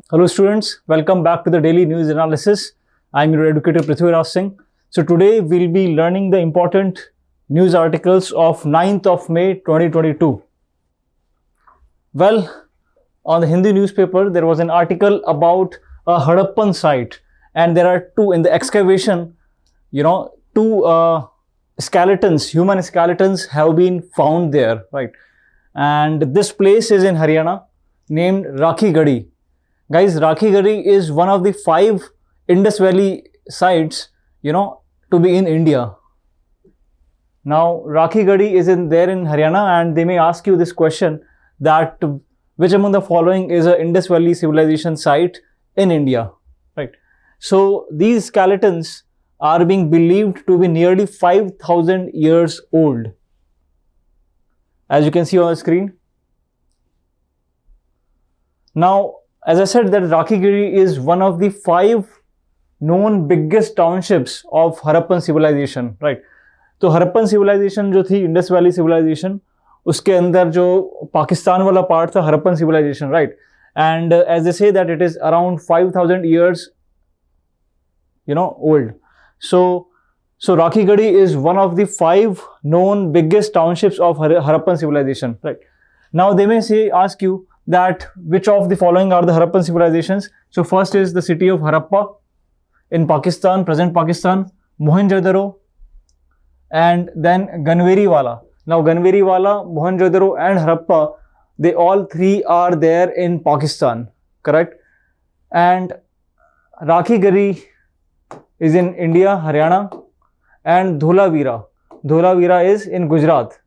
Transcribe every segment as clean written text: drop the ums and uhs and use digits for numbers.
Hello students, welcome back to the daily news analysis. I'm your educator Prithviraj Singh. So today we'll be learning the important news articles of 9th of May 2022. Well, on the Hindi newspaper there was an article about a Harappan site, and there are two in the excavation, two skeletons, human skeletons have been found there, right? And this place is in Haryana named Rakhi Gadi. Guys, Rakhi Gadi is one of the 5 Indus Valley sites, to be in India. Now, Rakhi Gadi is there in Haryana, and they may ask you this question that which among the following is a Indus Valley civilization site in India, right? So, these skeletons are being believed to be nearly 5,000 years old. As you can see on the screen. Now, as I said, that Rakhi Gadi is one of the 5 known biggest townships of Harappan civilization, right? तो Harappan civilisation जो थी, Indus valley civilisation, उसके अंदर जो पाकिस्तान वाला part था Harappan civilisation, right? And as they say that it is around 5,000 years old. So Rakhi Gadi is one of the 5 known biggest townships of Harappan civilization, right? Now they may ask you that which of the following are the Harappan civilizations. So first is the city of Harappa in Pakistan, present Pakistan, Mohenjo-daro, and then Ganveriwala. Now Ganveriwala, Mohenjo-daro and Harappa, they all 3 are there in Pakistan, correct? And Rakhi Gadi is in India, Haryana, and Dholavira is in Gujarat,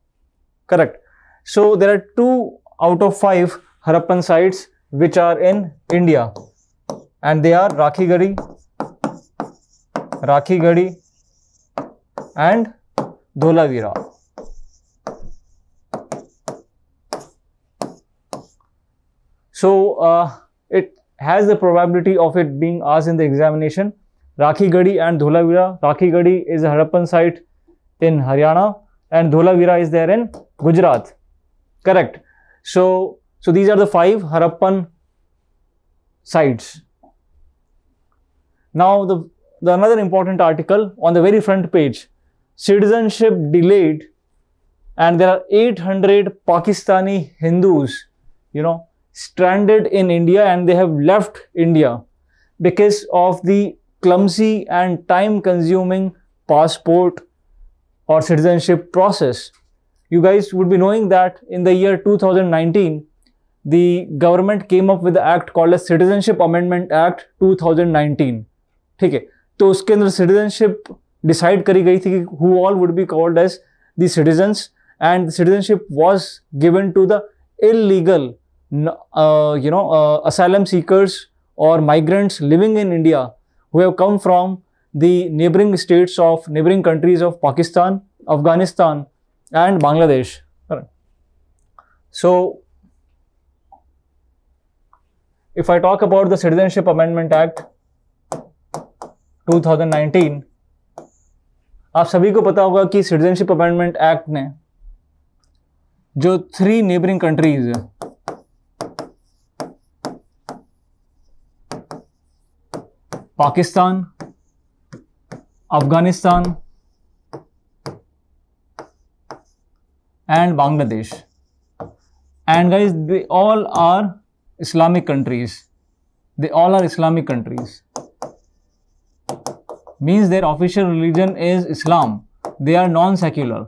correct? So there are 2 out of 5 Harappan sites which are in India, and they are Rakhi Gadi and Dholavira. So it has the probability of it being asked in the examination. Rakhi Gadi and Dholavira. Rakhi Gadi is a Harappan site in Haryana, and Dholavira is there in Gujarat, correct? So these are the 5 Harappan sites. Now the another important article on the very front page, citizenship delayed, and there are 800 Pakistani Hindus, stranded in India, and they have left India because of the clumsy and time-consuming passport or citizenship process. You guys would be knowing that in the year 2019, the government came up with the act called as Citizenship Amendment Act 2019. ठीक है, तो उसके अंदर citizenship decide करी गई थी कि who all would be called as the citizens, and the citizenship was given to the illegal, asylum seekers or migrants living in India who have come from the neighboring countries of Pakistan, Afghanistan, and Bangladesh. So, if I talk about the Citizenship Amendment Act 2019, आप सभी को पता होगा कि Citizenship Amendment Act ने जो 3 neighboring countries है, Pakistan, Afghanistan and Bangladesh, and guys, they all are Islamic countries. They all are Islamic countries. Means their official religion is Islam. They are non-secular.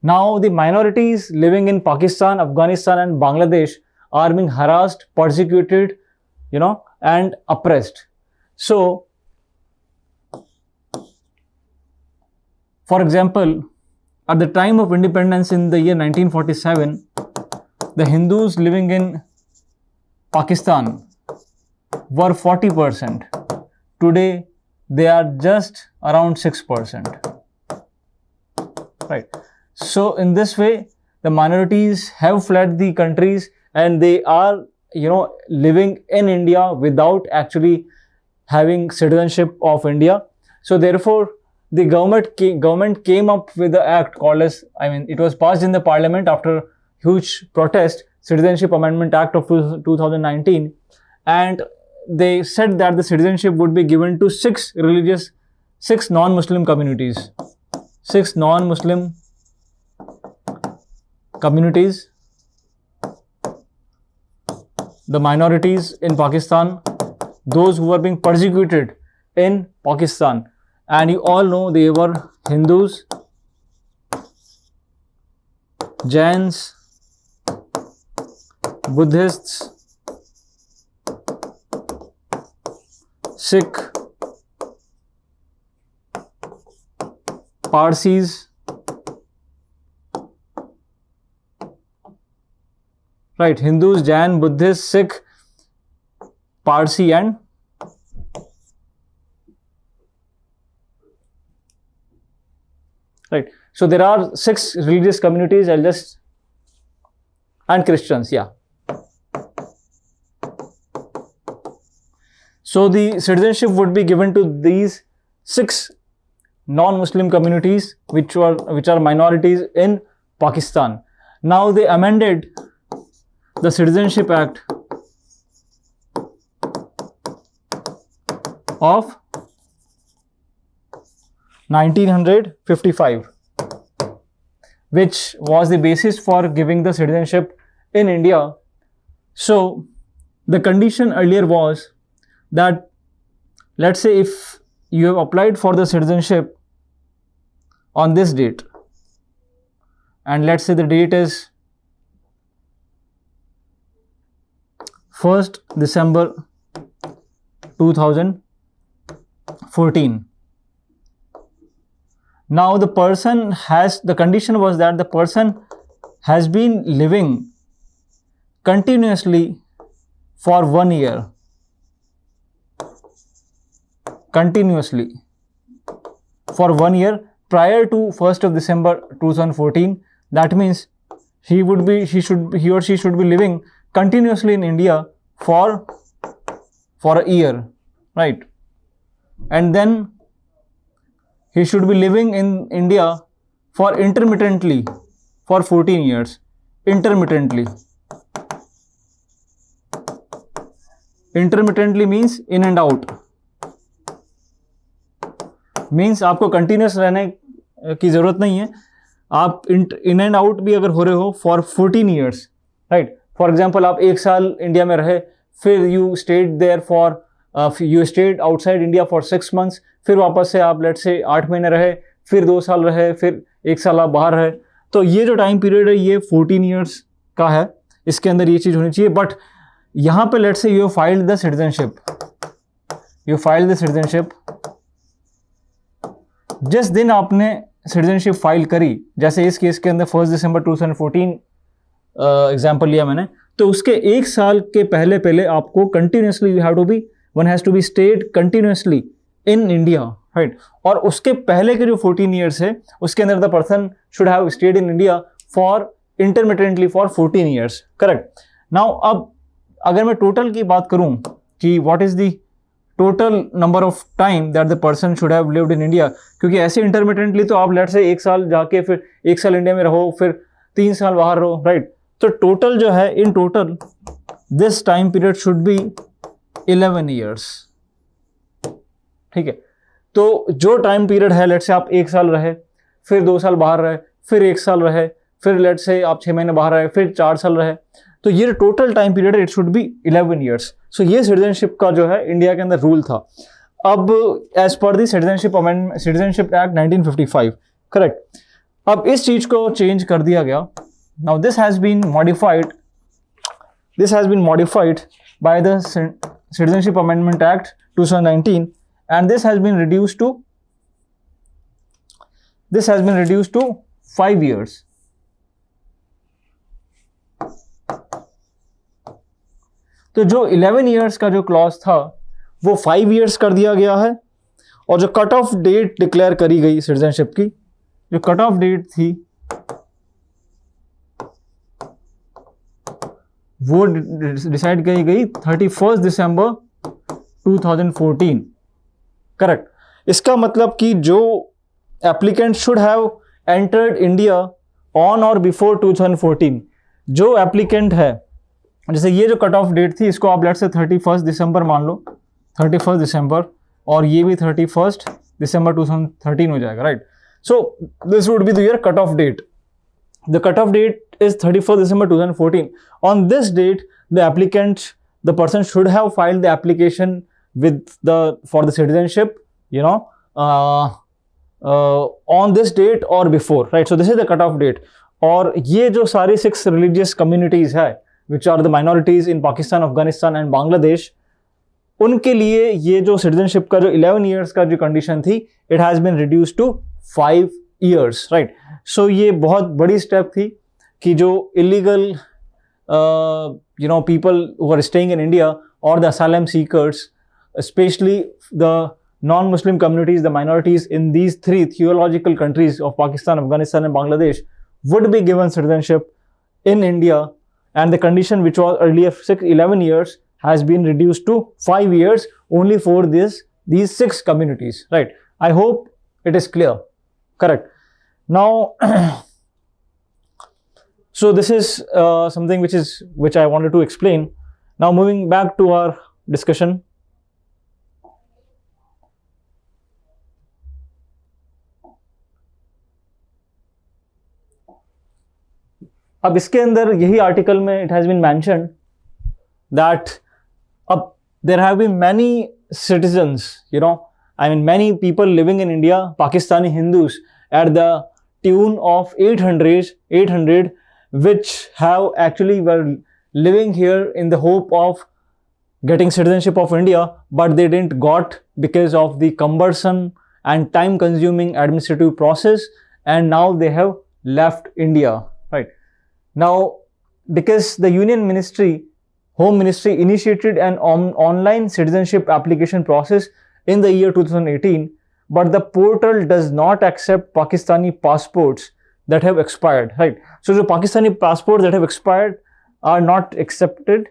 Now the minorities living in Pakistan, Afghanistan and Bangladesh are being harassed, persecuted, and oppressed. So, for example, at the time of independence in the year 1947, the Hindus living in Pakistan were 40%. Today, they are just around 6%. Right. So, in this way, the minorities have fled the countries, and they are, living in India without actually having citizenship of India. So, therefore, the government came up with the act called as, I mean, it was passed in the parliament after huge protest, Citizenship Amendment Act of 2019, and they said that the citizenship would be given to six non-Muslim communities. Six non-Muslim communities, the minorities in Pakistan, those who were being persecuted in Pakistan. And you all know they were Hindus, Jains, Buddhists, Sikh, Parsis, right? Hindus, Jain, Buddhists, Sikh, Parsi, and right. So there are six religious communities. And Christians, yeah. So the citizenship would be given to these six non-Muslim communities, which are minorities in Pakistan. Now they amended the Citizenship Act of 1955, which was the basis for giving the citizenship in India. So the condition earlier was that, let's say if you have applied for the citizenship on this date, and let's say the date is 1st December 2014. Now the condition was that the person has been living continuously for 1 year. Continuously for 1 year prior to 1st of December 2014. That means he or she should be living continuously in India for a year, right? And then he should be living in India for intermittently for 14 years. Intermittently means in and out. Means आपको continuous रहने की ज़रूरत नहीं है, आप in and out भी अगर हो रहे हो for 14 years, right? For example आप 1 साल इंडिया में रहे, फिर you stayed outside India for 6 months, फिर वापस से आप लेट्स से 8 महीने रहे, फिर 2 साल रहे, फिर 1 साल आप बाहर रहे. तो ये जो टाइम पीरियड है ये 14 ईयर्स का है, इसके अंदर ये चीज़ होनी चाहिए. बट यहाँ पे let's say you filed the citizenship, जिस दिन आपने सिटीजनशिप फाइल करी, जैसे इस केस के अंदर 1 दिसंबर 2014 एग्जाम्पल लिया मैंने, तो उसके 1 साल के पहले आपको continuously one has to be stayed continuously in India, right? और उसके पहले के जो 14 ईयर्स है उसके अंदर the person should have stayed in India for intermittently for 14 years, correct? Now अब अगर मैं टोटल की बात करूं कि what is the total number of time that the person should have lived in India, क्योंकि ऐसे इंटरमिटेंटली तो आप लेट से 1 साल जाके फिर 1 साल इंडिया में रहो, फिर 3 साल बाहर रहो, राइट? तो टोटल जो है, in total this time period should be 11 years, ठीक है? तो जो टाइम पीरियड है, लेट से आप 1 साल रहे, फिर 2 साल बाहर रहे, फिर 1 साल रहे, फिर लेट से आप 6 महीने बाहर रहे, फिर 4 साल रहे, तो ये total time period it should be 11 years. So ये सिटीजनशिप का जो है इंडिया के अंदर रूल था. अब एज पर दी सिटीजनशिप एक्ट 1955, करेक्ट? अब इस चीज को चेंज कर दिया गया. Now this has been modified by the citizenship amendment act 2019 and this has been reduced to 5 years. तो जो 11 ईयर्स का जो क्लॉज था वो 5 ईयर्स कर दिया गया है. और जो कट ऑफ डेट डिक्लेयर करी गई सिटीजनशिप की, जो कट ऑफ डेट थी वो डिसाइड की गई 31 दिसंबर 2014, करेक्ट? इसका मतलब कि जो applicant should have entered India on or before 2014. जो एप्लीकेंट है, जैसे ये जो कट ऑफ डेट थी, इसको आप लेट से 31 दिसंबर मान लो, 31 दिसंबर, और ये भी 31 दिसंबर 2013 हो जाएगा, right? So this would be the year cut off date. The cutoff date is 31st December 2014. On this date, the person should have filed the application for the citizenship, on this date or before, right? So this is the cutoff date. और ये जो सारी 6 religious communities है, which are the minorities in Pakistan, Afghanistan and Bangladesh, उनके लिए ये जो citizenship का जो 11 years का जो condition थी, it has been reduced to 5 years, right? So ये बहुत बड़ी स्टेप थी कि जो illegal people who are staying in India or the asylum seekers, especially the non-Muslim communities, the minorities in these 3 theological countries of Pakistan, Afghanistan and Bangladesh, would be given citizenship in India, and the condition which was earlier 11 years has been reduced to 5 years only for these 6 communities, right? I hope it is clear. Correct. Now, so this is something which I wanted to explain. Now moving back to our discussion. अब इसके अंदर यही article में it has been mentioned that there have been many citizens, many people living in India, Pakistani Hindus, at the tune of 800, which have actually were living here in the hope of getting citizenship of India, but they didn't got because of the cumbersome and time consuming administrative process, and now they have left India, right? Now, because the Union Ministry, Home Ministry initiated an online citizenship application process in the year 2018, but the portal does not accept Pakistani passports that have expired, right? So the Pakistani passports that have expired are not accepted,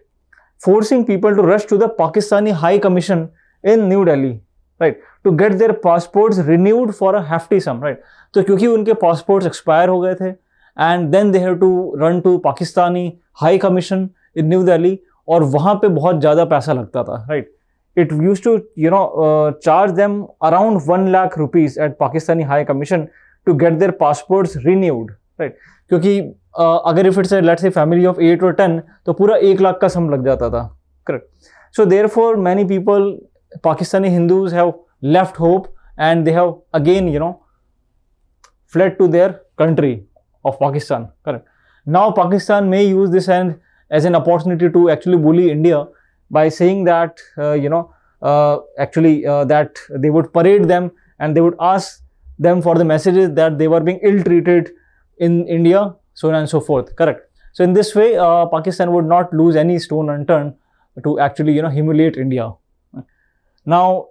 forcing people to rush to the Pakistani High Commission in New Delhi, right, to get their passports renewed for a hefty sum, right? तो क्योंकि उनके passports expire हो गए थे, and then they have to run to Pakistani High Commission in New Delhi, और वहाँ पे बहुत ज़्यादा पैसा लगता था, right? It used to, charge them around 1 lakh rupees at Pakistani High Commission to get their passports renewed, right? क्योंकि अगर if it's a let's say family of 8 or 10, तो पूरा 1 लाख का सम लग जाता था, correct? So therefore, many people, Pakistani Hindus, have left hope, and they have again, fled to their country of Pakistan, correct? Now Pakistan may use this as an opportunity to actually bully India by saying that, that they would parade them and they would ask them for the messages that they were being ill-treated in India, so on and so forth, correct? So in this way, Pakistan would not lose any stone unturned to actually, humiliate India. Now,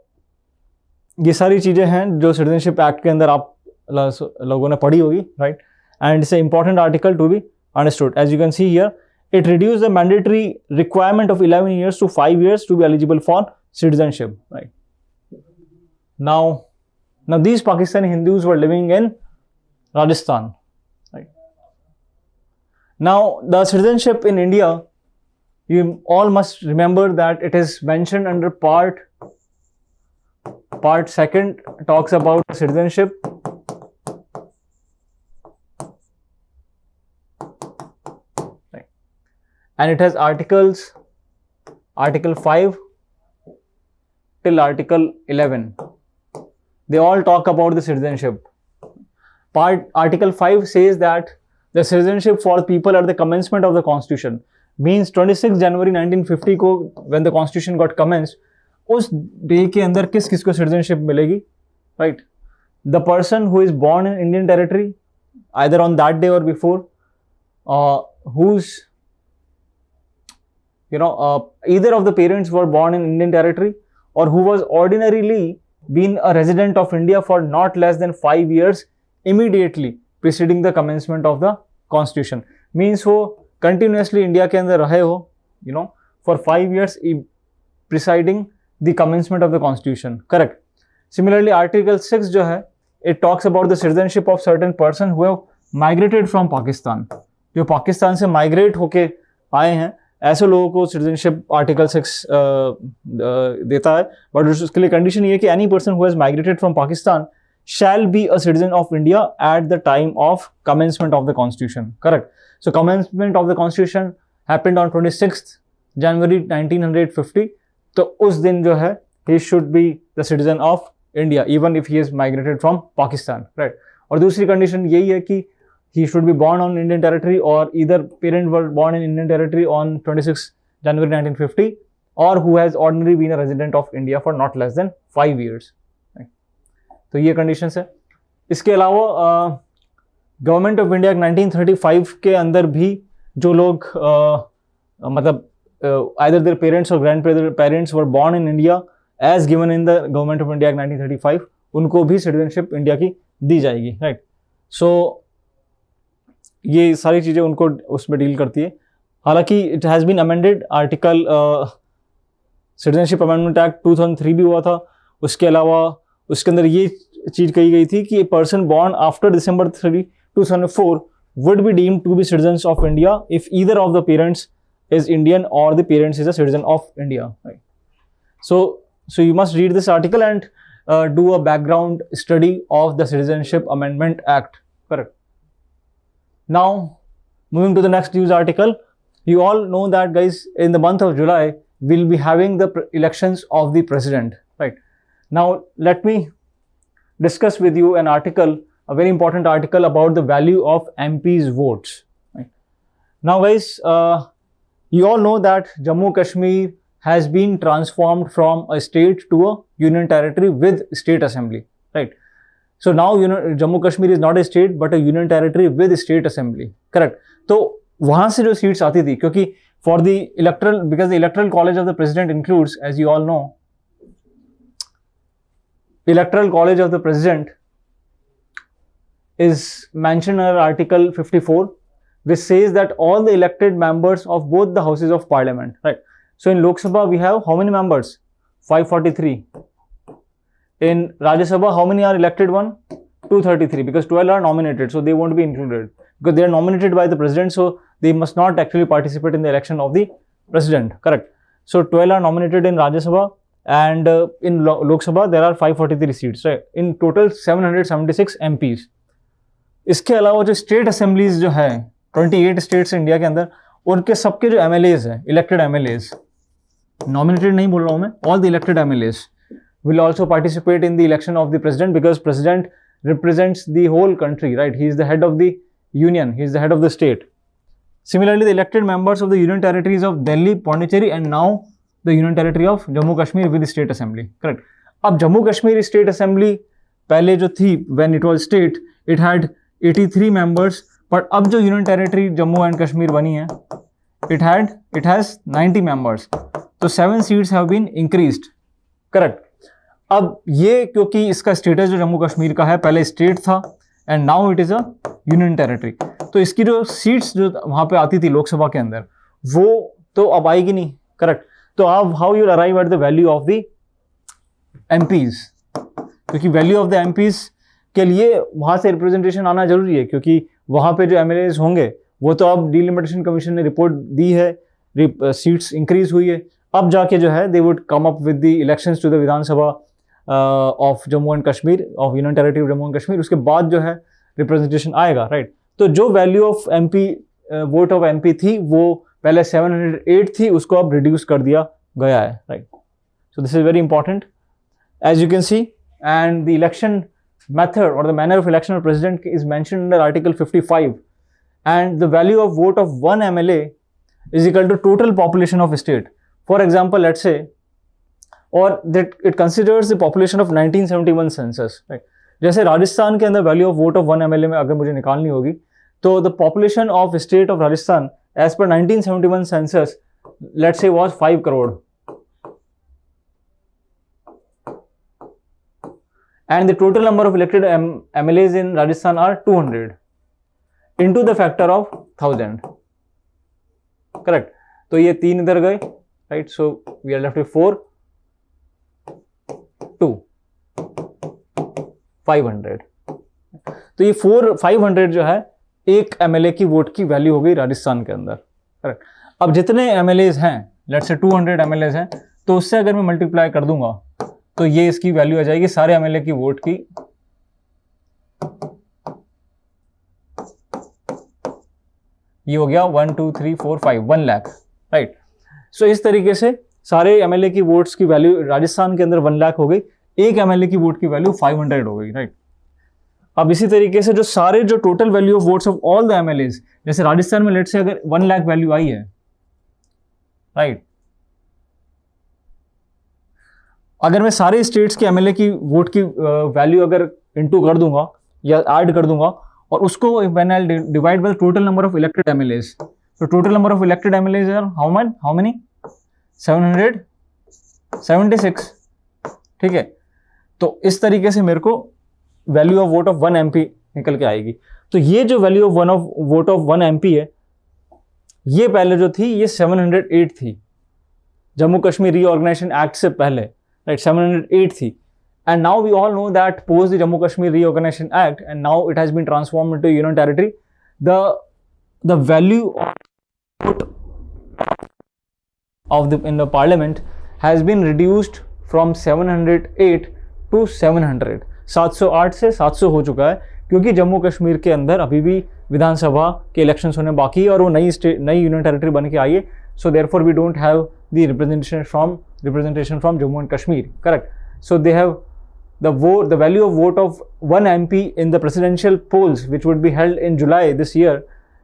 ये सारी चीज़ें हैं जो citizenship act के अंदर आप लोगों ने पढ़ी होगी, right? And it's an important article to be understood. As you can see here, it reduced the mandatory requirement of 11 years to 5 years to be eligible for citizenship, right? Now these Pakistani Hindus were living in Rajasthan, right? Now the citizenship in India, you all must remember that it is mentioned under part 2 talks about citizenship. And it has articles, Article 5 till Article 11. They all talk about the citizenship. Article 5 says that the citizenship for people at the commencement of the Constitution, means 26 January 1950 को when the Constitution got commenced, उस day के अंदर किस किस को citizenship मिलेगी, right? The person who is born in Indian territory, either on that day or before, whose either of the parents were born in Indian territory, or who was ordinarily been a resident of India for not less than 5 years immediately preceding the commencement of the Constitution. Means वो continuously India के अंदर रहे हो, for 5 years preceding the commencement of the Constitution, correct? Similarly, Article 6 जो है, it talks about the citizenship of certain person who have migrated from Pakistan. जो पाकिस्तान से migrate होके आए हैं ऐसे लोगों को सिटीजनशिप आर्टिकल 6 देता है, बट उसके लिए कंडीशन ये है कि any person who has migrated from Pakistan shall be a citizen of India at the time of commencement of the constitution. Correct. So commencement of the constitution happened on 26th January 1950. तो उस दिन जो है he should be the citizen of India even if he is migrated from Pakistan. Right. और दूसरी condition यही है कि he should be born on Indian territory or either parent were born in Indian territory on 26th January 1950 or who has ordinarily been a resident of India for not less than 5 years. तो ये conditions है. इसके अलावा government of India 1935 के अंदर भी जो लोग मतलब आइदर देयर पेरेंट्स और grandparents were born in India as given in the government of India 1935, उनको भी सिटीजनशिप इंडिया की दी जाएगी. राइट. सो ये सारी चीज़ें उनको उसमें डील करती है. हालांकि it has been amended article citizenship amendment act 2003 भी हुआ था. उसके अलावा उसके अंदर ये चीज़ कही गई थी कि person born after December 3, 2004 would be deemed to be citizens of India if either of the parents is Indian or the parents is a citizen of India. Right. So you must read this article and do a background study of the Citizenship Amendment Act. Correct. Now, moving to the next news article, you all know that, guys, in the month of July, we'll be having the elections of the president. Right. Now, let me discuss with you an article, a very important article about the value of MP's votes. Right. Now, guys, you all know that Jammu Kashmir has been transformed from a state to a union territory with state assembly. Right. So now, Jammu Kashmir is not a state but a union territory with state assembly. Correct. तो वहाँ से जो seats आती थी, क्योंकि for the electoral, because the electoral college of the president includes, as you all know, electoral college of the president is mentioned in article 54, which says that all the elected members of both the houses of parliament. Right. So in Lok Sabha we have how many members? 543. In Rajya Sabha how many are elected? 233, because 12 are nominated, so they won't be included because they are nominated by the president, so they must not actually participate in the election of the president. Correct. So 12 are nominated in Rajya Sabha. And in Lok Sabha there are 543 seats. Right. In total 776 MPs. इसके अलावा जो state assemblies जो है 28 states India के अंदर, उनके सबके जो MLAs हैं, इलेक्टेड MLAs, नॉमिनेटेड नहीं बोल रहा हूँ मैं, all the elected MLAs will also participate in the election of the president because president represents the whole country. Right. He is the head of the union. He is the head of the state. Similarly, the elected members of the union territories of Delhi, Pondicherry and now the union territory of Jammu Kashmir with the state assembly. Correct. अब Jammu Kashmir state assembly पहले जो थी when it was state, it had 83 members, but अब जो union territory Jammu and Kashmir बनी है, it has 90 members. तो 7 seats have been increased. Correct. अब ये क्योंकि इसका स्टेटस जो जम्मू कश्मीर का है पहले स्टेट था and now it is a union territory, तो इसकी जो सीट्स जो वहाँ पे आती थी लोकसभा के अंदर वो तो अब आएगी नहीं. करेक्ट. तो आप how you arrive at the value of the MPs, क्योंकि वैल्यू ऑफ द एमपीज के लिए वहाँ से रिप्रेजेंटेशन आना जरूरी है, क्योंकि वहाँ पे जो एमएलएज होंगे वो तो अब डिलिमिटेशन कमीशन ने रिपोर्ट दी है, सीट्स इंक्रीज हुई है, अब जाके जो है they would come up with the elections to the Vidhan Sabha of Jammu and Kashmir, of union territory of Jammu and Kashmir, उसके बाद जो है रिप्रेजेंटेशन आएगा. राइट. तो जो value of MP vote of MP थी वो पहले 708 थी, उसको अब रिड्यूस कर दिया गया है. Right. So this is very important as you can see. And the election method or the manner of election of president is mentioned under article 55, and the value of vote of one MLA is equal to total population of a state. For example, let's say, or that it considers the population of 1971 census. Right. जैसे राजस्थान के अंदर value of vote of one MLA में अगर मुझे निकालनी होगी तो the population of state of Rajasthan as per 1971 census let's say was 5 crore. And the total number of elected MLAs in Rajasthan are 200 into the factor of 1000. Correct. तो ये 3 इधर गए. Right. So we are left with 4, 2, 500. तो ये 500 जो है एक MLA की वोट की वैल्यू हो गई राजस्थान के अंदर, करेक्ट। अब जितने एमएलएज हैं, लेट्स से 200 एमएलएज हैं, तो उससे अगर मैं मल्टीप्लाई कर दूंगा तो ये इसकी वैल्यू आ जाएगी सारे एमएलए की वोट की, ये हो गया 1 2 3 4 5 1 लाख, राइट। सो इस तरीके से सारे एमएलए की वोट्स की वैल्यू राजस्थान के अंदर 1 लाख हो गई, एक एमएलए की वोट की वैल्यू 500 हो गई, राइट। अब इसी तरीके से जो सारे जो total value of votes of all the MLAs, जैसे राजस्थान में लेट से अगर 1 लाख वैल्यू आई है, राइट, अगर मैं सारे स्टेट्स के एमएलए की वोट की वैल्यू अगर इनटू कर दूंगा या ऐड कर दूंगा और उसको when I divide by the total number of elected MLAs, तो total number of elected MLAs are how many 776, ठीक है। तो इस तरीके से मेरे को value of vote of 1 MP निकल के आएगी। तो ये जो value of vote of 1 MP है, ये पहले जो थी ये 708 थी, जम्मू कश्मीर रीऑर्गेनाइजेशन एक्ट से पहले, राइट, 708 थी। And now we all know that post the Jammu Kashmir reorganisation act and now it has been transformed into union territory, the value of the in the parliament has been reduced from 708 to 700, 708 से 700 हो चुका है, क्योंकि जम्मू कश्मीर के अंदर अभी भी विधानसभा के इलेक्शंस होने बाकी है और वो नई यूनियन टेरिटरी बन के आई है। So therefore we don't have the representation from Jammu and Kashmir, correct. So they have the value of vote of 1 MP in the presidential polls which would be held in July this year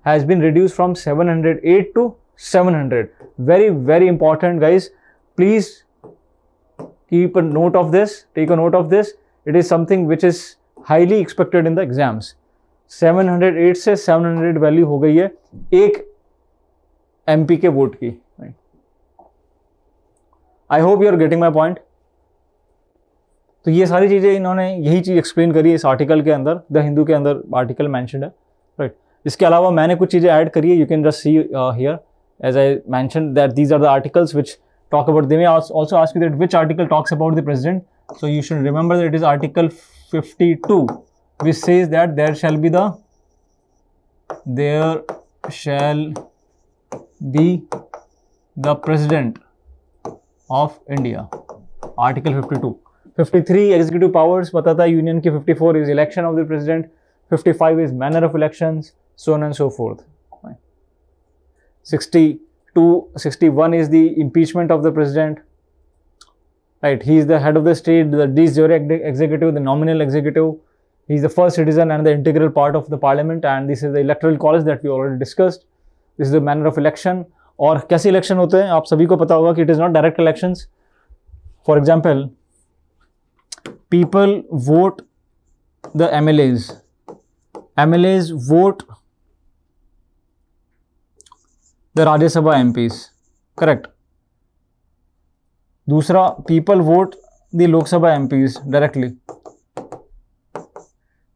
has been reduced from 708 to 700. Very, very important, guys. Please keep a note of this. Take a note of this. It is something which is highly expected in the exams. 708 से 700 value हो गई है एक MP के vote की। I hope you are getting my point. तो ये सारी चीज़ें इन्होंने यही चीज़ एक्सप्लेन करी है इस आर्टिकल के अंदर, द हिंदू के अंदर आर्टिकल मैंशनड है, राइट। इसके अलावा मैंने कुछ चीज़ें ऐड करी है, you can just see here as I mentioned that these are the articles which talk about, they may also ask you that which article talks about the president. So you should remember that it is article 52 which says that there shall be the president of India, article 52. 53 executive powers बताता है union की, 54 is election of the president, 55 is manner of elections, so on and so forth. 61 is the impeachment of the president, right. He is the head of the state, the de jure executive, the nominal executive. He is the first citizen and the integral part of the parliament, and this is the electoral college that we already discussed. This is the manner of election. और कैसे election होते हैं आप सभी को पता होगा कि it is not direct elections. For example, people vote the MLAs. MLAs vote the Rajya Sabha MPs, correct. दूसरा, people vote the Lok Sabha MPs directly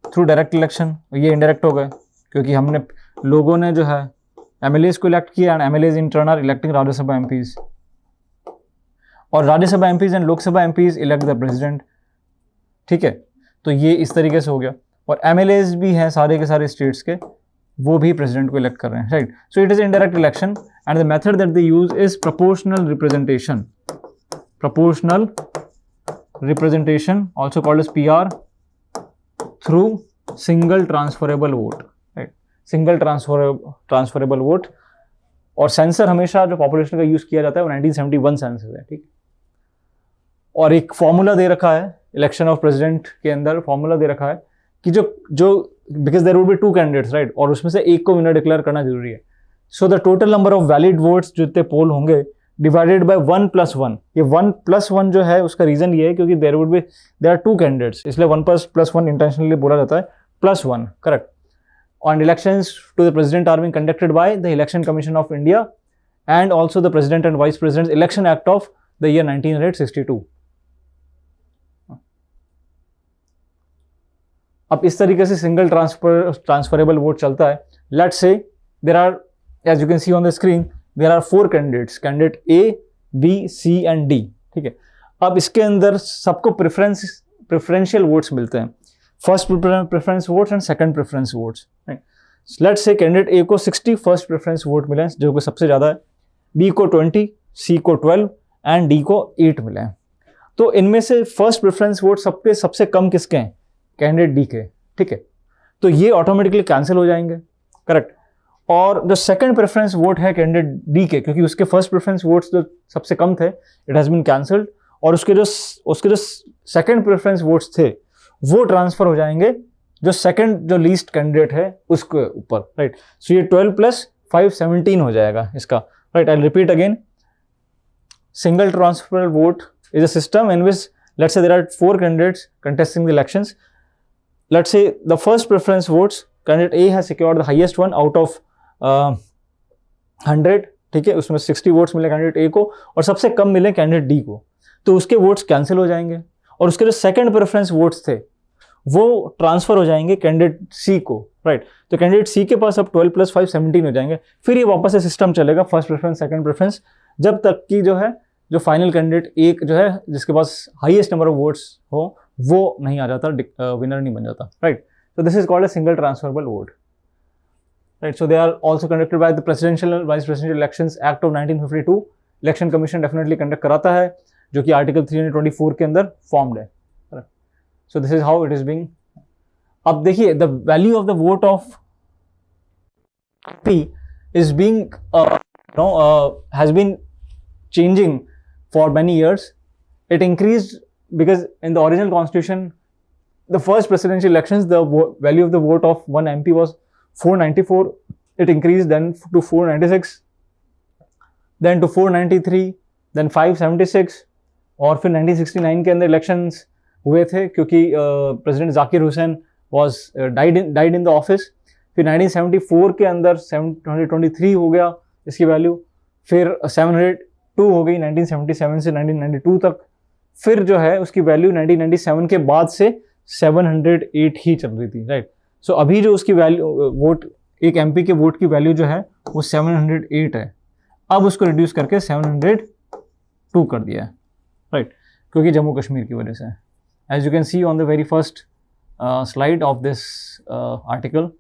through direct election. ये indirect हो गए क्योंकि हमने लोगों ने जो है MLAs को इलेक्ट किया, and MLAs in turn are electing Rajya Sabha MPs, और Rajya Sabha MPs and Lok Sabha MPs elect the president, ठीक है। तो ये इस तरीके से हो गया, और MLAs भी हैं सारे के सारे स्टेट्स के, वो भी प्रेसिडेंट को इलेक्ट कर रहे हैं, right. So it is indirect election and the method that they use is proportional representation, also called as PR, through single transferable vote, right, single transferable vote. और सेंसर हमेशा जो पॉपुलेशन का use किया जाता है वो 1971 सेंसस है, ठीक है। और एक फॉर्मूला दे रखा है इलेक्शन ऑफ प्रेसिडेंट के अंदर, फॉर्मूला दे रखा है कि जो because there would be 2 candidates, right, और उसमें से एक को विनर डिक्लेयर करना जरूरी है। So the total number of valid votes जो इतने पोल होंगे डिवाइडेड बाय 1+1, ये 1+1 जो है उसका रीजन ये है क्योंकि देयर आर 2 कैंडिडेट्स, इसलिए 1+1 इंटेंशनली बोला जाता है, +1, correct. And elections to the president are being conducted by the Election Commission of India and also the President and Vice President's Election Act of the year 1962. अब इस तरीके से single transferable vote चलता है। Let's say there are, as you can see on the screen, there are 4 candidates, candidate A, B, C and D, ठीक है। अब इसके अंदर सबको प्रेफरेंशियल वोट्स मिलते हैं। First preference votes and second preference votes, right. Let's say candidate A को 60 first preference vote मिले जो कि सबसे ज़्यादा है, बी को 20, सी को 12 एंड डी को 8 मिले हैं. तो इनमें से फर्स्ट प्रेफरेंस वोट सबसे कम किसके हैं? कैंडिडेट डी के. ठीक है, तो ये ऑटोमेटिकली कैंसिल हो जाएंगे, करेक्ट. और जो सेकंड प्रेफरेंस वोट है कैंडिडेट डी के, क्योंकि उसके फर्स्ट प्रेफरेंस वोट्स जो सबसे कम थे, इट हैज़ बीन कैंसल्ड, और उसके जो सेकंड प्रेफरेंस वोट्स थे वो ट्रांसफर हो जाएंगे जो सेकंड जो लीस्ट कैंडिडेट है उसके ऊपर, राइट. सो ये 12 + 5 17 हो जाएगा इसका, right. I repeat again, single transfer vote is a system in which, let's say there are 4 candidates contesting the elections. Let's say the first preference votes, candidate A has secured the highest one out of 100, ठीक है, उसमें 60 votes मिले candidate A को और सबसे कम मिले candidate D को, तो उसके वोट्स कैंसिल हो जाएंगे और उसके जो सेकंड प्रेफरेंस वोट्स थे वो ट्रांसफर हो जाएंगे कैंडिडेट सी को, राइट. तो कैंडिडेट सी के पास अब 12 + 5 17 हो जाएंगे. फिर ये वापस से सिस्टम चलेगा, फर्स्ट प्रेफरेंस सेकंड प्रेफरेंस, जब तक कि जो है जो फाइनल कैंडिडेट एक जो है जिसके पास हाईएस्ट नंबर ऑफ वोट्स हो वो नहीं आ जाता, विनर नहीं बन जाता, right. So this is called a single transferable vote, right? So they are also conducted by the Presidential and Vice Presidential Elections Act of 1952. Election Commission definitely conduct कराता है, जो कि आर्टिकल 324 के अंदर फॉर्म्ड है. So this is how it is being. अब देखिए, the value of the vote of P is being has been changing for many years. It increased because in the original constitution, the first presidential elections, the value of the vote of one MP was 494. It increased then to 496, then to 493, then 576, और फिर 1969 के अंदर elections हुए थे क्योंकि president Zakir Hussain was died in the office. फिर 1974 के अंदर 723 हो गया इसकी वैल्यू, फिर 702 हो गई 1977 से 1992 तक, फिर जो है उसकी वैल्यू 1997 के बाद से 708 ही चल रही थी, राइट. सो अभी जो उसकी वैल्यू वोट, एक एमपी के वोट की वैल्यू जो है वो 708 है. अब उसको रिड्यूस करके 702 कर दिया है, राइट, क्योंकि जम्मू कश्मीर की वजह से. As you can see on the very first slide of this article,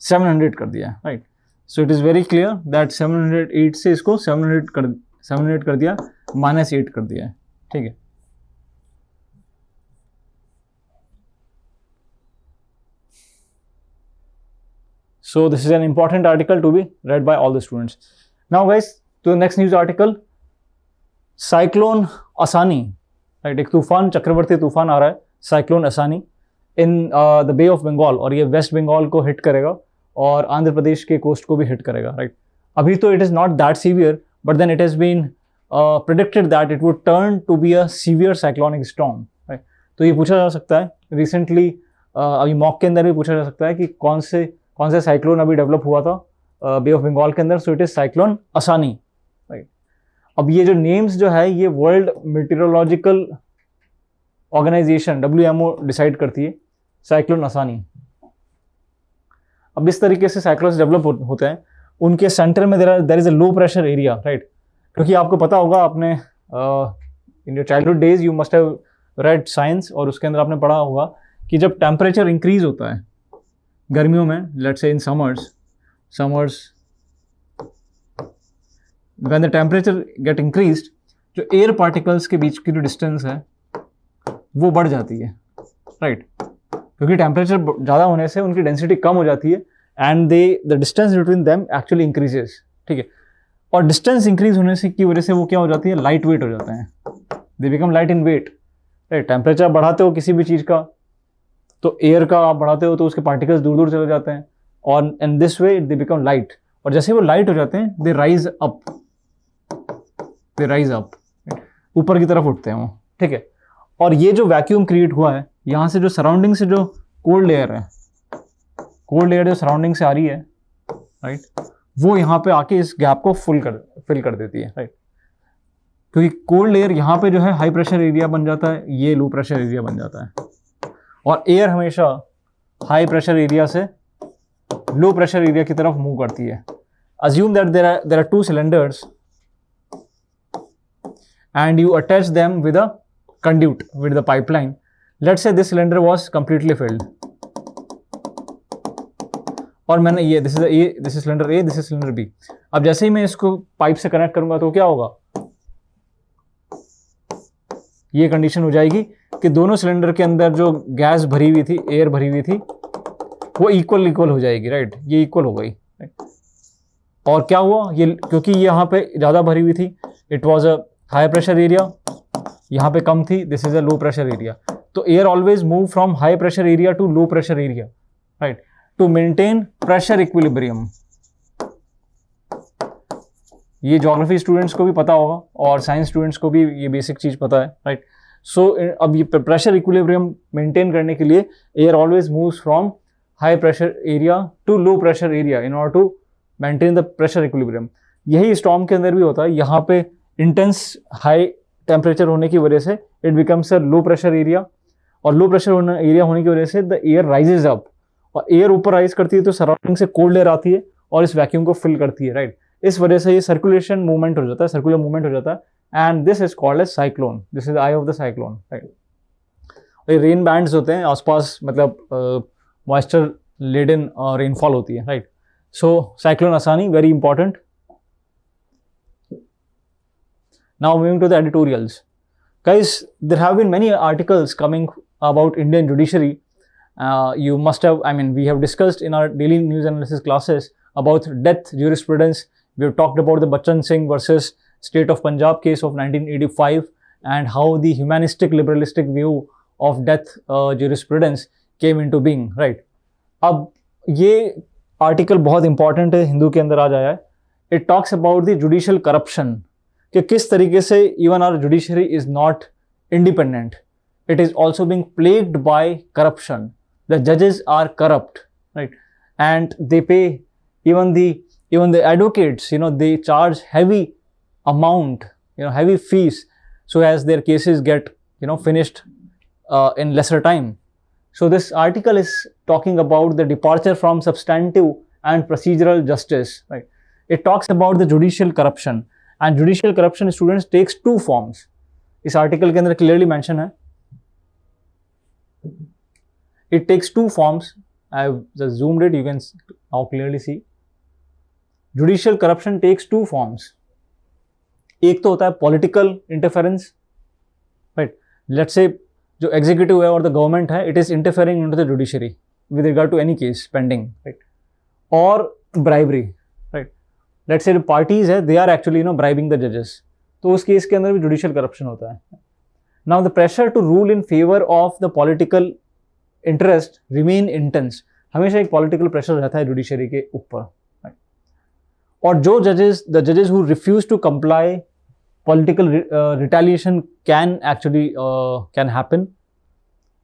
700 कर दिया है, right. So it is very clear that 708 से इसको 700 कर दिया, -8 कर दिया है, ठीक है. So this is an important article to be read by all the students. Now guys, to the next news article. Cyclone Asani, right? एक तूफान, चक्रवर्ती तूफान आ रहा है, cyclone Asani, in the bay of Bengal, और ये वेस्ट बंगाल को हिट करेगा और आंध्र प्रदेश के कोस्ट को भी हिट करेगा, राइट. अभी तो it is not that severe, but then it has been predicted that it would turn to be a severe cyclonic storm, right. तो ये पूछा जा सकता है रिसेंटली, अभी मॉक के अंदर भी पूछा जा सकता है कि कौन सा साइक्लोन अभी डेवलप हुआ था बे ऑफ बंगाल के अंदर. सो इट इज़ साइक्लोन असानी, राइट. अब ये जो नेम्स जो है ये वर्ल्ड मेटीरियोलॉजिकल ऑर्गेनाइजेशन WMO डिसाइड करती है, साइक्लोन असानी. अब इस तरीके से साइक्लोन्स डेवलप होते हैं, उनके सेंटर में there is a low pressure area, right. क्योंकि आपको पता होगा, आपने in your childhood days you must have read science, और उसके अंदर आपने पढ़ा होगा कि जब टेम्परेचर इंक्रीज होता है गर्मियों में, let's say in summers when the temperature get increased, जो एयर पार्टिकल्स के बीच की जो डिस्टेंस है वो बढ़ जाती है, राइट. क्योंकि टेम्परेचर ज़्यादा होने से उनकी डेंसिटी कम हो जाती है and the distance between them actually increases, ठीक है. और डिस्टेंस इंक्रीज होने से की वजह से वो क्या हो जाती है, लाइट वेट हो जाते हैं, they become light in weight, right. Temperature बढ़ाते हो किसी भी चीज़ का, तो एयर का आप बढ़ाते हो तो उसके पार्टिकल्स दूर दूर चले जाते हैं, और in this way they become light. और जैसे वो लाइट हो जाते हैं, दे राइज अप, ऊपर की तरफ उठते हैं वो, ठीक है. और ये जो वैक्यूम क्रिएट हुआ है, यहाँ से जो सराउंडिंग से जो कोल्ड लेयर जो सराउंडिंग से आ रही है, राइट, वो यहाँ पे आके इस गैप को फिल कर देती है, राइट. क्योंकि कोल्ड लेयर यहाँ पे जो है हाई प्रेशर एरिया बन जाता है, ये लो प्रेशर एरिया बन जाता है, और एयर हमेशा हाई प्रेशर एरिया से लो प्रेशर एरिया की तरफ मूव करती है. Assume that there are 2 cylinders and you attach them with a conduit, with the pipeline. Let's say this cylinder was completely filled, और मैंने ये this is cylinder A, this is cylinder B. अब जैसे ही मैं इसको pipe से connect करूंगा तो क्या होगा, ये कंडीशन हो जाएगी कि दोनों सिलेंडर के अंदर जो गैस भरी हुई थी, एयर भरी हुई थी, वो इक्वल हो जाएगी, राइट, ये इक्वल हो गई, राइट। और क्या हुआ, ये क्योंकि ये यहाँ पे ज़्यादा भरी हुई थी, it was a high pressure area, यहाँ पे कम थी, this is a low pressure area. तो air always move from high pressure area to low pressure area, right, to maintain pressure equilibrium. ये ज्योग्राफी स्टूडेंट्स को भी पता होगा और साइंस स्टूडेंट्स को भी ये बेसिक चीज पता है, राइट। सो अब ये प्रेशर इक्विलिब्रियम मेंटेन करने के लिए air always moves from high pressure area to low pressure area in order to maintain the pressure equilibrium. यही स्टॉर्म के अंदर भी होता है, यहाँ पे इंटेंस हाई टेम्परेचर होने की वजह से it becomes a low pressure area, और लो प्रेशर एरिया होने की वजह से द एयर राइजेज अप, और एयर ऊपर राइज करती है तो सराउंडिंग से कोल्ड एयर आती है और इस वैक्यूम को फिल करती है, राइट। इस वजह से ये सर्कुलेशन मूवमेंट हो जाता है, सर्कुलर मूवमेंट हो जाता है, and this is called as cyclone, this is eye of the cyclone, right. ये रेन बैंड्स होते हैं आसपास, मतलब मॉइस्चर लेडन रेनफॉल होती है, right. So cyclone Asani, very important. Now moving to the editorials, guys, there have been many articles coming about Indian judiciary. You must have, I mean, we have discussed in our daily news analysis classes about death jurisprudence. We have talked about the Bachchan Singh versus State of Punjab case of 1985 and how the humanistic liberalistic view of death jurisprudence came into being, right? अब ये article बहुत important है, हिंदू के अंदर आ जाया है। It talks about the judicial corruption, कि किस तरीके से even our judiciary is not independent, it is also being plagued by corruption, the जजेस are corrupt, right, and they pay even the advocates, they charge heavy amount, heavy fees, so as their cases get finished in lesser time. So this article is talking about the departure from substantive and procedural justice, right? It talks about the judicial corruption, and judicial corruption, students, takes two forms. इस article के अंदर clearly mention है, it takes two forms. I have just zoomed it, you can now clearly see. Judicial corruption takes two forms. एक तो होता है political interference, right, let's से जो एग्जीक्यूटिव है और द गवर्नमेंट है, it is interfering into the judiciary with regard to any case pending, right, और bribery, right, let's say parties है, they are actually bribing the जजेस, तो उस केस के अंदर भी जुडिशियल करप्शन होता है। Now the pressure to rule in favour of the political interest remain intense, हमेशा एक पॉलिटिकल प्रेशर रहता है जुडिशरी के ऊपर, और जो द जजेस who refuse to comply, political retaliation can happen.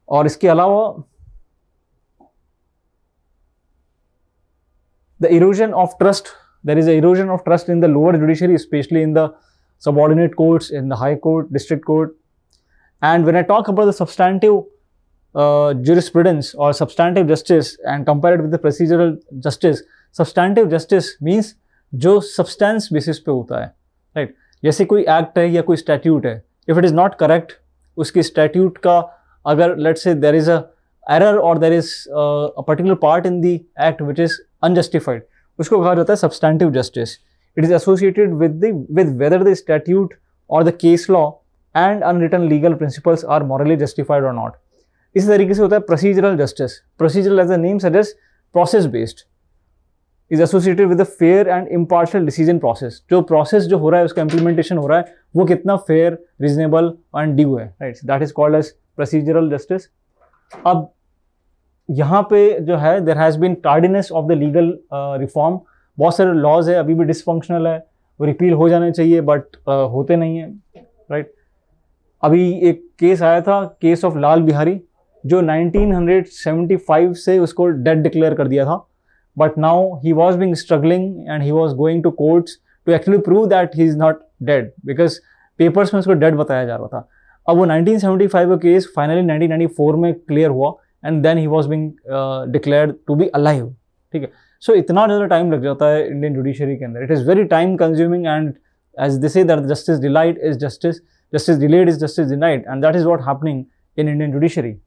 और इसके अलावा the erosion of trust, there is a erosion of trust in the lower judiciary, specially in the subordinate courts, in the high court, district court. And when I talk about the substantive jurisprudence or substantive justice and compare it with the procedural justice, substantive justice means जो substance basis पे होता है, right? जैसे कोई act है या कोई statute है, if it is not correct, उसकी statute का अगर let's say there is a error or there is a particular part in the act which is unjustified, उसको कहा जाता है substantive justice. It is associated with whether the statute or the case law and unwritten legal principles are morally justified or not. इसी तरीके से होता है procedural justice. Procedural, as the name suggests, process based, is associated with the fair and impartial decision process. जो process जो हो रहा है, उसका implementation हो रहा है, वो कितना fair, reasonable and due है, right? That is called as procedural justice. अब यहाँ पे जो है there has been tardiness of the legal reform. बहुत सारे लॉज है अभी भी डिसफंक्शनल है, वो रिपील हो जाने चाहिए बट होते नहीं है, राइट। अभी एक केस आया था, केस ऑफ लाल बिहारी, जो 1975 से उसको डेड डिक्लेयर कर दिया था, but now he was being struggling and he was going to courts to actually prove that he is not dead, because papers में उसको डेड बताया जा रहा था। अब वो 1975 का केस फाइनली 1994 में क्लियर हुआ and then he was being declared to be alive, ठीक है। सो इतना ज़्यादा टाइम लग जाता है इंडियन जुडिशरी के अंदर, it is very time consuming, and as they say that justice delayed is justice, justice delayed is justice denied, and that is what happening in Indian judiciary.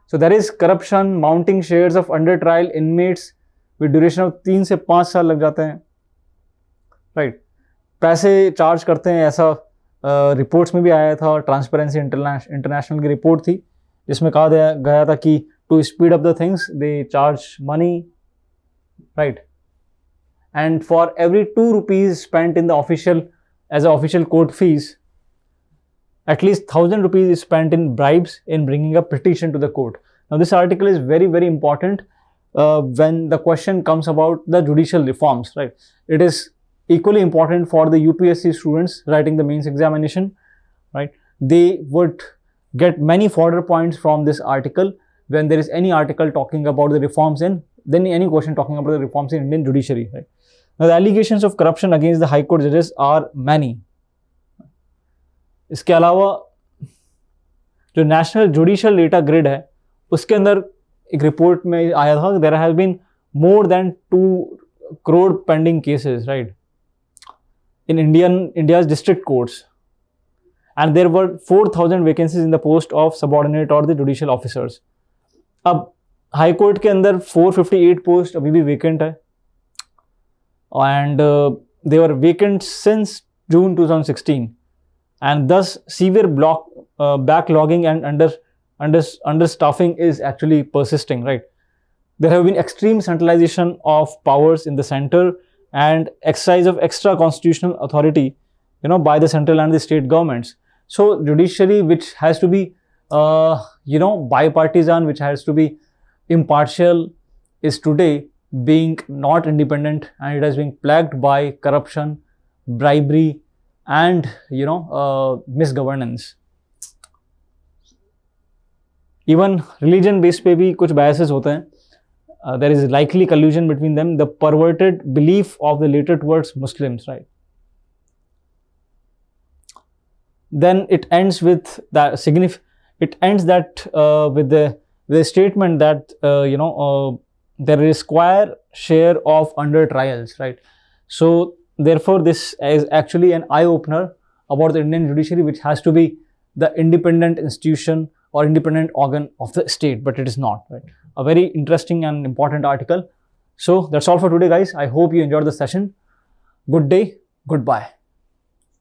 So there is corruption, mounting shares of under trial inmates with duration of 3 से 5 साल लग जाते हैं, right. पैसे charge करते हैं, ऐसा reports में भी आया था. ट्रांसपेरेंसी इंटरनेशनल की रिपोर्ट थी जिसमें कहा गया था कि to speed up the things they charge money, right. And for every 2 rupees spent in the official court fees, at least 1,000 rupees is spent in bribes in bringing a petition to the court. Now this article is very, very important when the question comes about the judicial reforms, right? It is equally important for the UPSC students writing the mains examination, right? They would get many fodder points from this article when there is any article talking about the reforms then any question talking about the reforms in Indian judiciary, right? Now the allegations of corruption against the High Court judges are many. इसके अलावा जो national judicial data grid है उसके अंदर एक report में आया था, there has been more than 2 crore pending cases, right, in India's district courts, and there were 4,000 vacancies in the post of subordinate और द जुडिशियल ऑफिसर्स. अब हाई कोर्ट के अंदर 458 पोस्ट अभी भी वेकेंट है, and they were vacant since June 2016, and thus severe backlogging and understaffing is actually persisting, right. There have been extreme centralization of powers in the center and exercise of extra constitutional authority, by the central and the state governments. So judiciary, which has to be bipartisan, which has to be impartial, is today being not independent, and it has been plagued by corruption, bribery, and misgovernance. Even religion based पे भी कुछ biases होते हैं. There is likely collusion between them. The perverted belief of the later towards Muslims, right? Then it ends with that with the statement that there is square share of under trials, right? So therefore this is actually an eye opener about the Indian judiciary, which has to be the independent institution or independent organ of the state, but it is not, right? A very interesting and important article. So that's all for today, guys. I hope you enjoyed the session. Good day, goodbye.